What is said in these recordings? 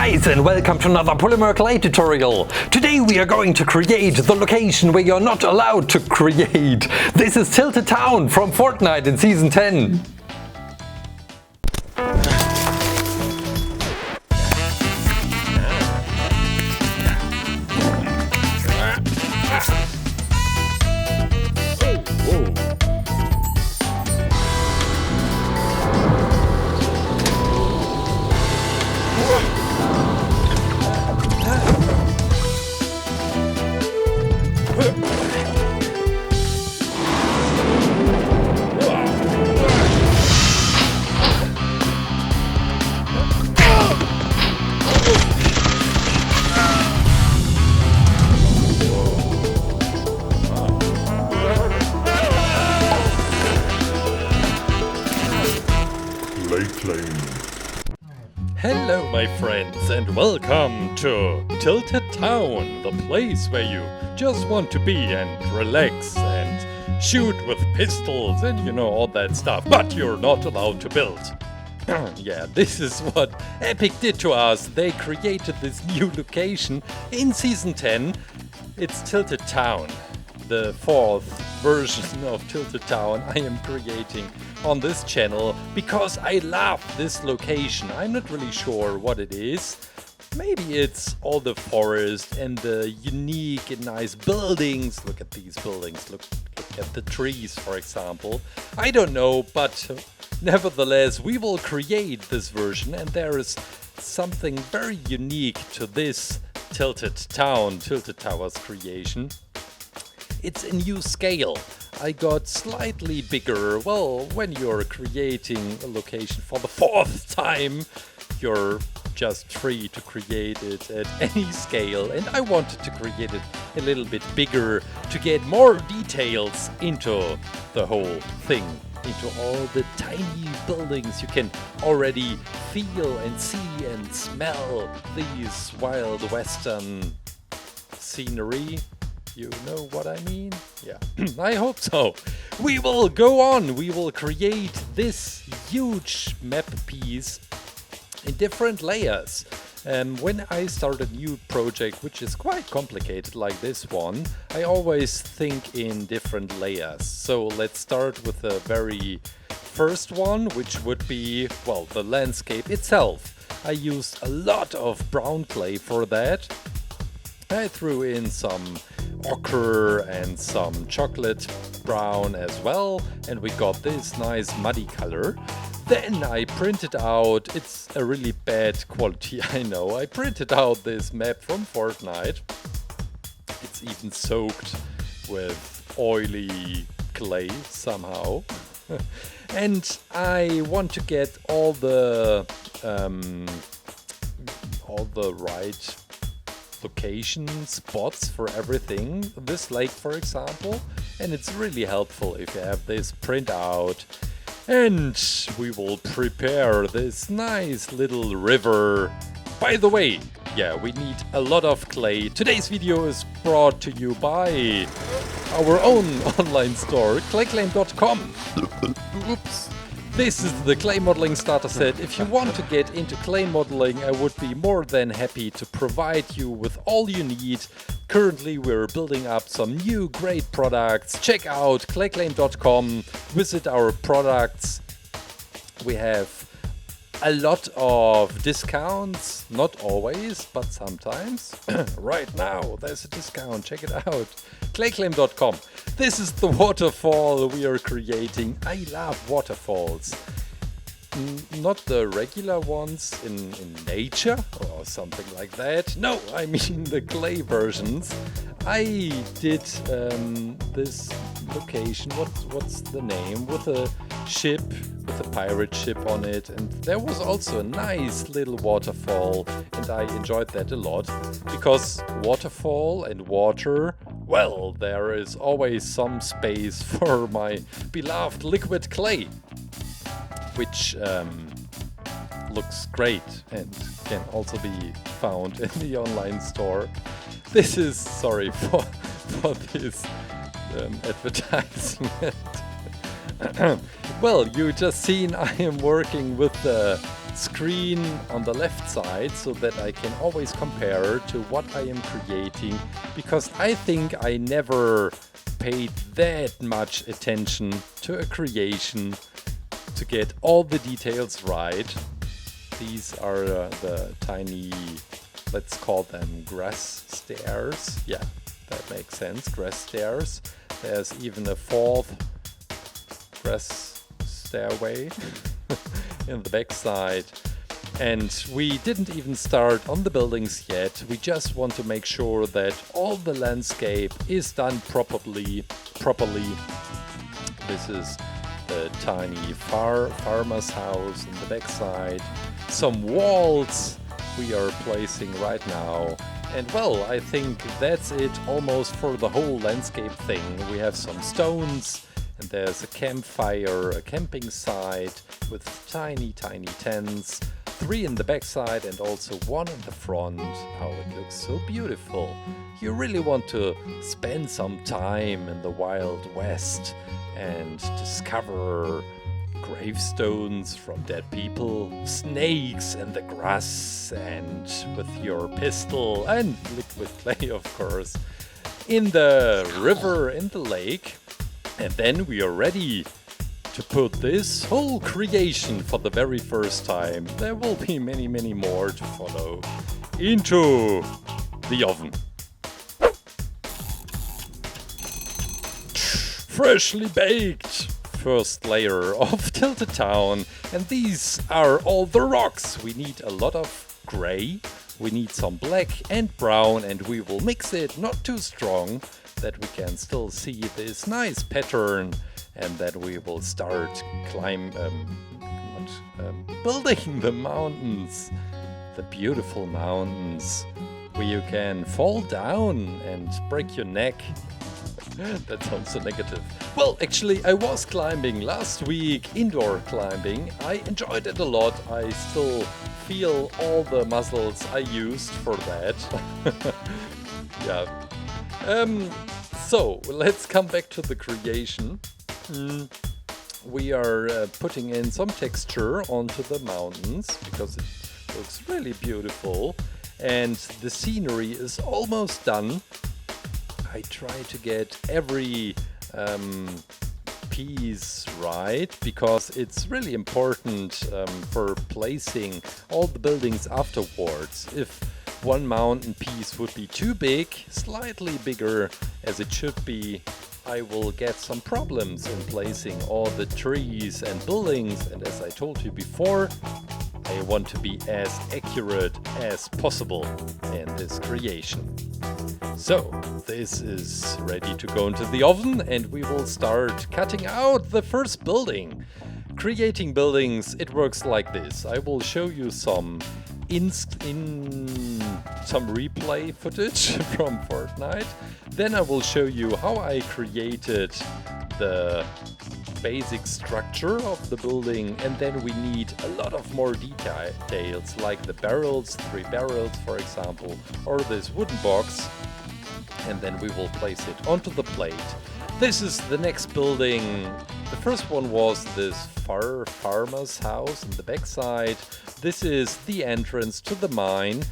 guys, and welcome to another polymer clay tutorial. Today we are going to create the location where you're not allowed to create. This is Tilted Town from Fortnite in Season 10. ClayClaim. Hello my friends and welcome to Tilted Town, the place where you just want to be and relax and shoot with pistols and you know all that stuff, but you're not allowed to build. Yeah, this is what Epic did to us. They created this new location in Season 10. It's Tilted Town, the fourth version of Tilted Town I am creating on this channel because I love this location. I'm not really sure what it is. Maybe it's all the forest and the unique and nice buildings. Look at these buildings. Look at the trees, for example. I don't know, but nevertheless, we will create this version, and there is something very unique to this Tilted Town, Tilted Towers creation. It's a new scale. I got slightly bigger. Well, when you're creating a location for the fourth time, you're just free to create it at any scale, and I wanted to create it a little bit bigger to get more details into the whole thing, into all the tiny buildings. You can already feel and see and smell these wild western scenery. You know what I mean? Yeah, I hope so. We will go on. We will create this huge map piece in different layers. When I start a new project, which is quite complicated like this one, I always think in different layers. So let's start with the very first one, which would be, well, the landscape itself. I used a lot of brown clay for that. I threw in some ochre and some chocolate brown as well, and we got this nice muddy color. Then I printed out, it's a really bad quality, I know, I printed out this map from Fortnite. It's even soaked with oily clay somehow. And I want to get all the right location spots for everything, this lake for example, and it's really helpful if you have this printout. And we will prepare this nice little river. By the way, yeah, we need a lot of clay. Today's video is brought to you by our own online store, ClayClaim.com. Oops. This is the clay modeling starter set. If you want to get into clay modeling, I would be more than happy to provide you with all you need. Currently, we're building up some new great products. Check out ClayClaim.com, visit our products. We have a lot of discounts, not always, but sometimes. Right now, there's a discount, check it out. ClayClaim.com. This is the waterfall we are creating. I love waterfalls. Not the regular ones in nature or something like that. No, I mean the clay versions. I did this location, what's the name, with a ship, with a pirate ship on it, and there was also a nice little waterfall, and I enjoyed that a lot, because waterfall and water, well, there is always some space for my beloved liquid clay, which looks great and can also be found in the online store. This is, sorry for this advertisement. Well, you just seen I am working with the screen on the left side so that I can always compare to what I am creating, because I think I never paid that much attention to a creation to get all the details right. These are the tiny, let's call them grass stairs. Yeah, that makes sense, grass stairs. There's even a fourth grass stairway in the back side. And we didn't even start on the buildings yet. We just want to make sure that all the landscape is done properly. This is the tiny farmer's house in the back side. Some walls we are placing right now. And well, I think that's it almost for the whole landscape thing. We have some stones, and there's a campfire, a camping site with tiny tents. 3 in the backside and also 1 in the front. How it looks so beautiful. You really want to spend some time in the Wild West and discover gravestones from dead people, snakes in the grass, and with your pistol and liquid clay, of course, in the river, in the lake. And then we are ready to put this whole creation for the very first time, there will be many more to follow, into the oven. Freshly baked first layer of Tilted Town, and these are all the rocks. We need a lot of gray, we need some black and brown, and we will mix it not too strong, that we can still see this nice pattern, and that we will start building the mountains, the beautiful mountains, where you can fall down and break your neck. That sounds so negative. Well, actually, I was climbing last week, indoor climbing. I enjoyed it a lot. I still feel all the muscles I used for that. Yeah. So, let's come back to the creation. We are putting in some texture onto the mountains because it looks really beautiful, and the scenery is almost done. I try to get every piece right because it's really important for placing all the buildings afterwards. If one mountain piece would be too big, slightly bigger as it should be, I will get some problems in placing all the trees and buildings, and as I told you before, I want to be as accurate as possible in this creation. So, this is ready to go into the oven, and we will start cutting out the first building. Creating buildings, it works like this. I will show you some some replay footage from Fortnite. Then I will show you how I created the basic structure of the building, and then we need a lot of more details, like the barrels, 3 barrels for example, or this wooden box, and then we will place it onto the plate. This is the next building. The first one was this farmer's house in the backside. This is the entrance to the mine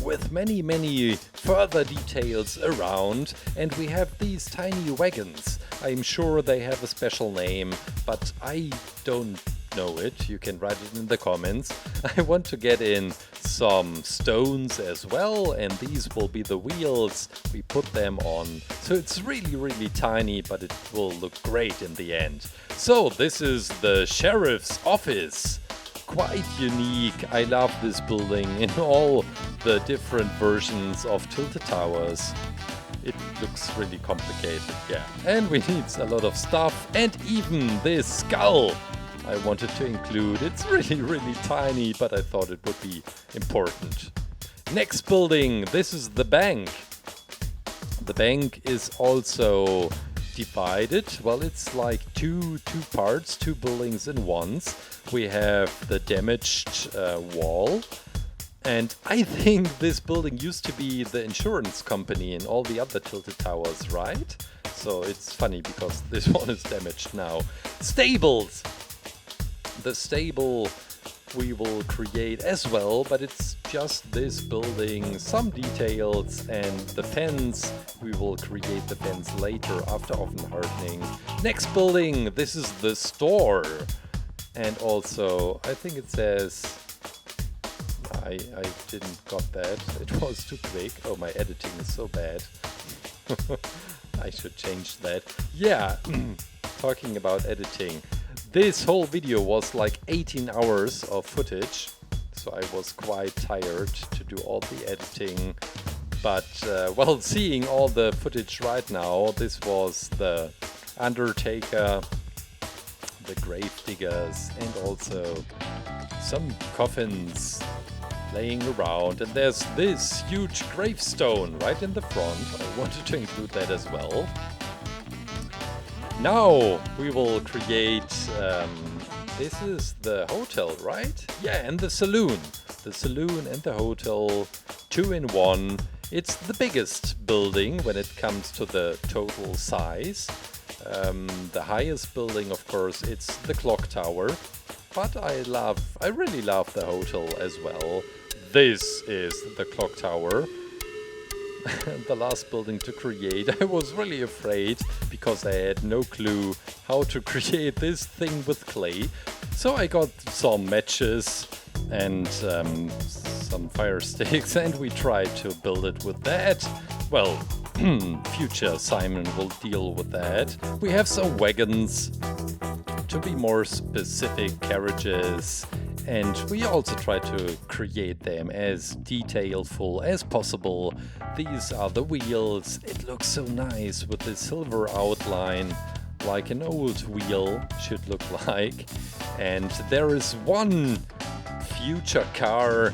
with many further details around, and we have these tiny wagons. I'm sure they have a special name, but I don't know it. You can write it in the comments. I want to get in some stones as well, and these will be the wheels. We put them on. So it's really tiny, but it will look great in the end. So this is the sheriff's office. Quite unique. I love this building in all the different versions of Tilted Towers. It looks really complicated, yeah. And we need a lot of stuff, and even this skull I wanted to include. It's really tiny, but I thought it would be important. Next building, this is the bank. The bank is also divided. Well, it's like two parts, 2 buildings in once. We have the damaged wall. And I think this building used to be the insurance company in all the other Tilted Towers, right? So it's funny because this one is damaged now. Stables! The stable we will create as well, but it's just this building, some details, and the fence. We will create the fence later after oven hardening. Next building, this is the store. And also, I think it says, I didn't got that, it was too quick. Oh, my editing is so bad. I should change that. Yeah, talking about editing. This whole video was like 18 hours of footage, so I was quite tired to do all the editing. But, well, seeing all the footage right now, this was the Undertaker, the grave diggers, and also some coffins laying around. And there's this huge gravestone right in the front. I wanted to include that as well. Now we will create, this is the hotel, right? Yeah, and the saloon. The saloon and the hotel, 2 in 1. It's the biggest building when it comes to the total size. The highest building, of course, it's the clock tower. But I really love the hotel as well. This is the clock tower. The last building to create. I was really afraid because I had no clue how to create this thing with clay. So I got some matches and some fire sticks, and we tried to build it with that. Well, future Simon will deal with that. We have some wagons, to be more specific, carriages. And we also try to create them as detailful as possible. These are the wheels. It looks so nice with the silver outline, like an old wheel should look like. And there is one future car.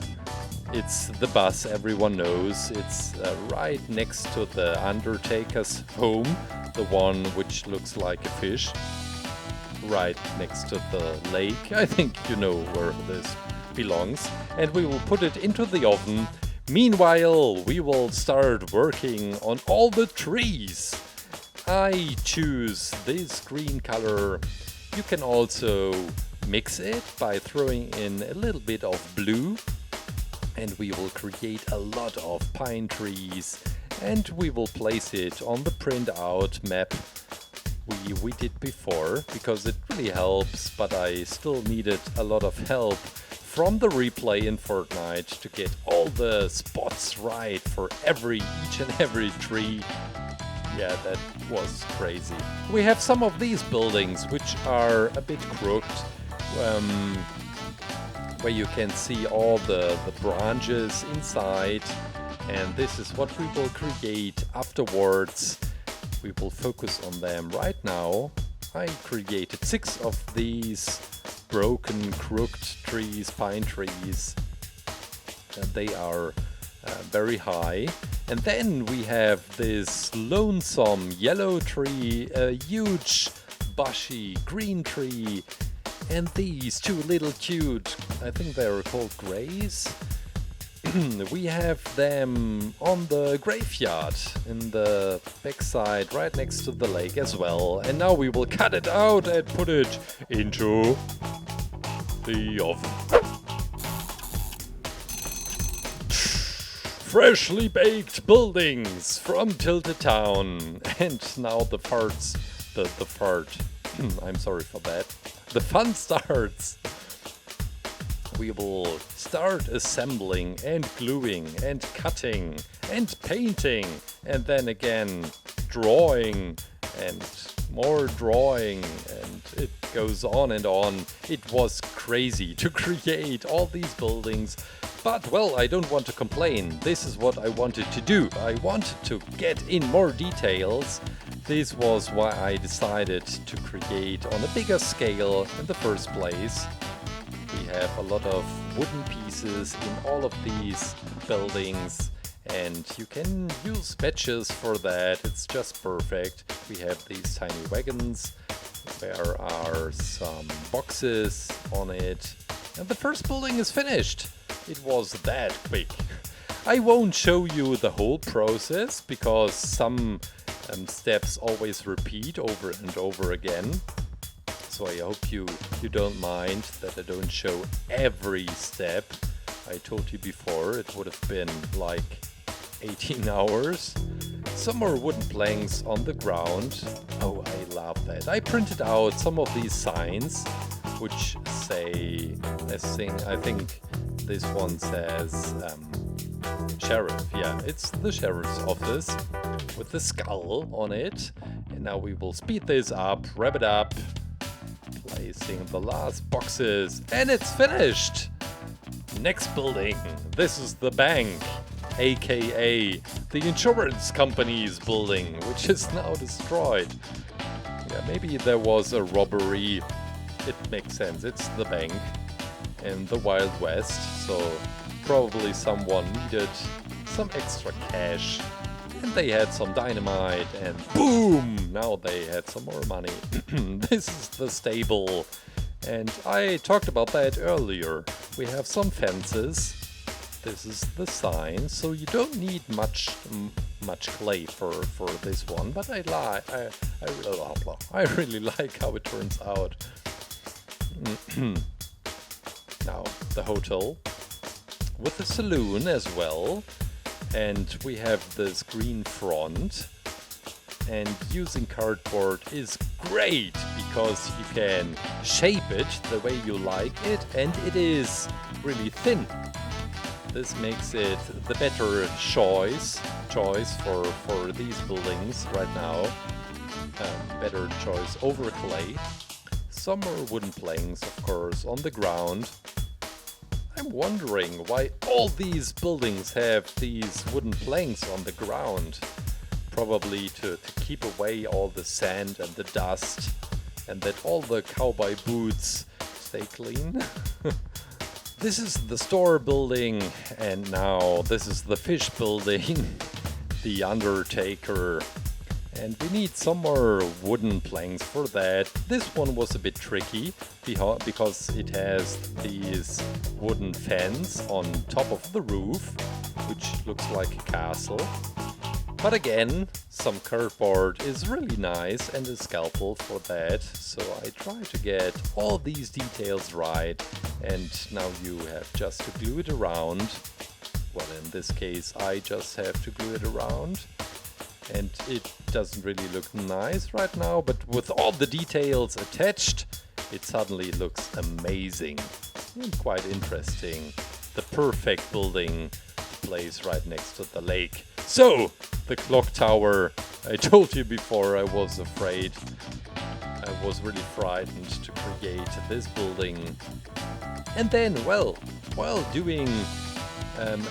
It's the bus everyone knows. It's right next to the Undertaker's home, the one which looks like a fish. Right next to the lake. I think you know where this belongs. And we will put it into the oven. Meanwhile, we will start working on all the trees. I choose this green color. You can also mix it by throwing in a little bit of blue. And we will create a lot of pine trees. And we will place it on the printout map we did before, because it really helps, but I still needed a lot of help from the replay in Fortnite to get all the spots right for each and every tree. Yeah, that was crazy. We have some of these buildings which are a bit crooked, where you can see all the branches inside, and this is what we will create afterwards. We will focus on them right now. I created 6 of these broken, crooked trees, pine trees. And they are very high. And then we have this lonesome yellow tree, a huge bushy green tree, and these 2 little cute, I think they are called greys. We have them on the graveyard in the backside right next to the lake as well. And now we will cut it out and put it into the oven. Freshly baked buildings from Tilted Town. And now the farts, the fart, I'm sorry for that. The fun starts. We will start assembling and gluing and cutting and painting, and then again drawing and more drawing, and it goes on and on. It was crazy to create all these buildings, but well, I don't want to complain. This is what I wanted to do. I wanted to get in more details. This was why I decided to create on a bigger scale in the first place. We have a lot of wooden pieces in all of these buildings, and you can use matches for that. It's just perfect. We have these tiny wagons. There are some boxes on it. And the first building is finished. It was that quick. I won't show you the whole process because some steps always repeat over and over again. so I hope you don't mind that I don't show every step. I told you before it would have been like 18 hours. Some more wooden planks on the ground. Oh, I love that. I printed out some of these signs which say, I think this one says sheriff. Yeah, it's the sheriff's office with the skull on it. And now we will speed this up, wrap it up, placing the last boxes, and it's finished! Next building. This is the bank, aka the insurance company's building, which is now destroyed. Yeah, maybe there was a robbery. It makes sense. It's the bank in the Wild West, so probably someone needed some extra cash and they had some dynamite and boom! Now they had some more money. This is the stable, and I talked about that earlier. We have some fences. This is the sign, so you don't need much clay for this one, but I really like how it turns out. Now the hotel with the saloon as well, and we have this green front, and using cardboard is great because you can shape it the way you like it, and it is really thin. This makes it the better choice for these buildings right now. Better choice over clay. Some more wooden planks, of course, on the ground. I'm wondering why all these buildings have these wooden planks on the ground. Probably to keep away all the sand and the dust, and that all the cowboy boots stay clean. This is the store building, and now this is the fish building, the Undertaker. And we need some more wooden planks for that. This one was a bit tricky because it has these wooden fence on top of the roof, which looks like a castle. But again, some cardboard is really nice and a scalpel for that. So I try to get all these details right, and now you have just to glue it around. Well, in this case, I just have to glue it around. And it doesn't really look nice right now, but with all the details attached, it suddenly looks amazing and quite interesting. The perfect building place right next to the lake. So, the clock tower. I told you before I was afraid. I was really frightened to create this building. And then, well, while doing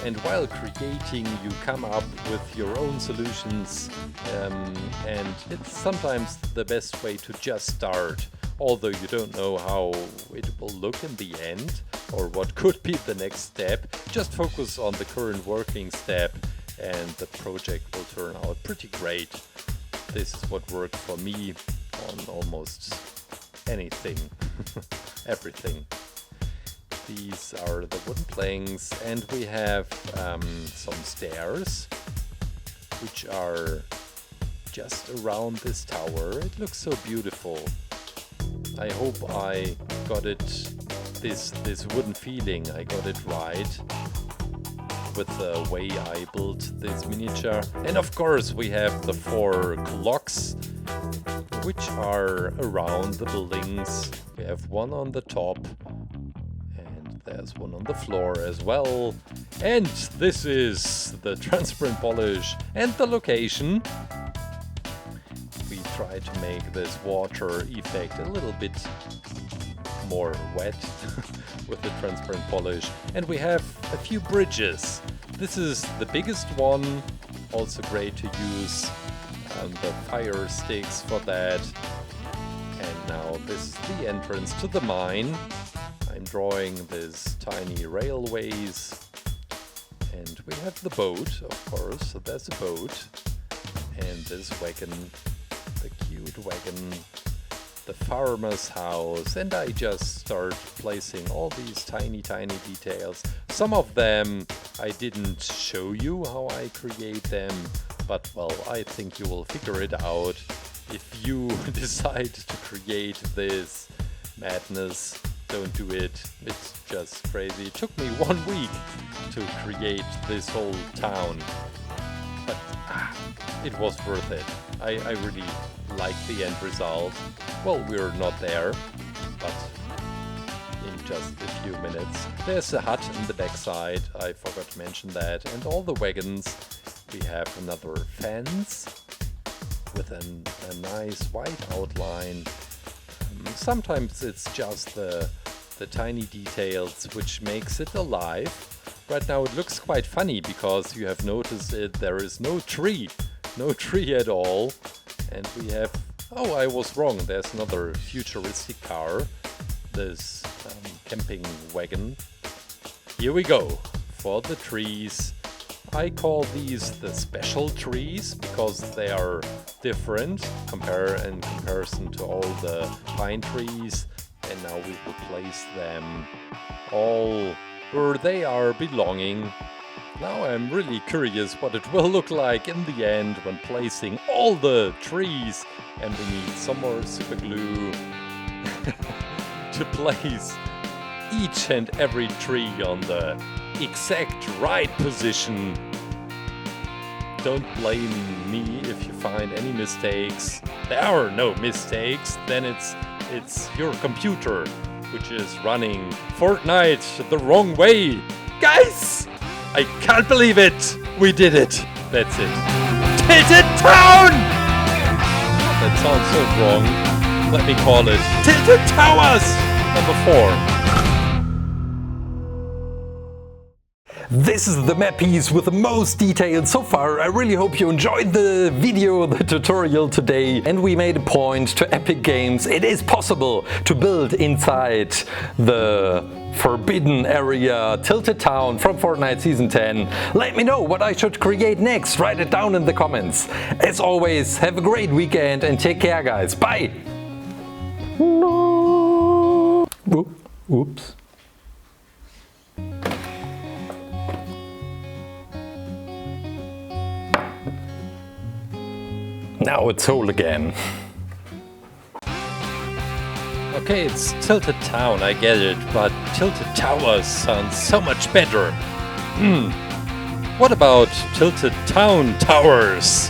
and while creating, you come up with your own solutions, and it's sometimes the best way to just start, although you don't know how it will look in the end or what could be the next step. Just focus on the current working step and the project will turn out pretty great. This is what worked for me on almost anything, everything. These are the wooden planks, and we have some stairs which are just around this tower. It looks so beautiful. I hope I got it, this wooden feeling, I got it right with the way I built this miniature. And of course we have the 4 clocks which are around the buildings. We have one on the top. There's one on the floor as well. And this is the transparent polish and the location. We try to make this water effect a little bit more wet with the transparent polish. And we have a few bridges. This is the biggest one. Also great to use the fire sticks for that. And now this is the entrance to the mine. I'm drawing these tiny railways, and we have the boat, of course, so there's a boat, and this wagon, the cute wagon, the farmer's house, and I just start placing all these tiny details. Some of them I didn't show you how I create them, but well, I think you will figure it out. if you decide to create this madness, don't do it. It's just crazy. It took me 1 week to create this whole town, but it was worth it. I really like the end result. Well, we're not there, but in just a few minutes. There's a hut in the backside, I forgot to mention that, and all the wagons. We have another fence with a nice white outline. Sometimes it's just the tiny details which makes it alive. Right now it looks quite funny because you have noticed there is no tree at all. And we have, oh, I was wrong, there's another futuristic car, this camping wagon. Here we go, for the trees. I call these the special trees because they are different in comparison to all the pine trees, and now we will place them all where they are belonging. Now I'm really curious what it will look like in the end when placing all the trees, and we need some more super glue to place each and every tree on the exact right position. Don't blame me if you find any mistakes. There are no mistakes, then it's your computer which is running Fortnite the wrong way. Guys, I can't believe it! We did it! That's it. Tilted Town! That sounds so wrong. Let me call it Tilted Towers number 4. This is the map piece with the most details so far. I really hope you enjoyed the video, the tutorial today, and we made a point to Epic Games. It is possible to build inside the forbidden area Tilted Town from Fortnite Season 10. Let me know what I should create next. Write it down in the comments. As always, have a great weekend and take care, guys. Bye! No. Oops. Now it's whole again. Okay, it's Tilted Town, I get it, but Tilted Towers sounds so much better. What about Tilted Town Towers?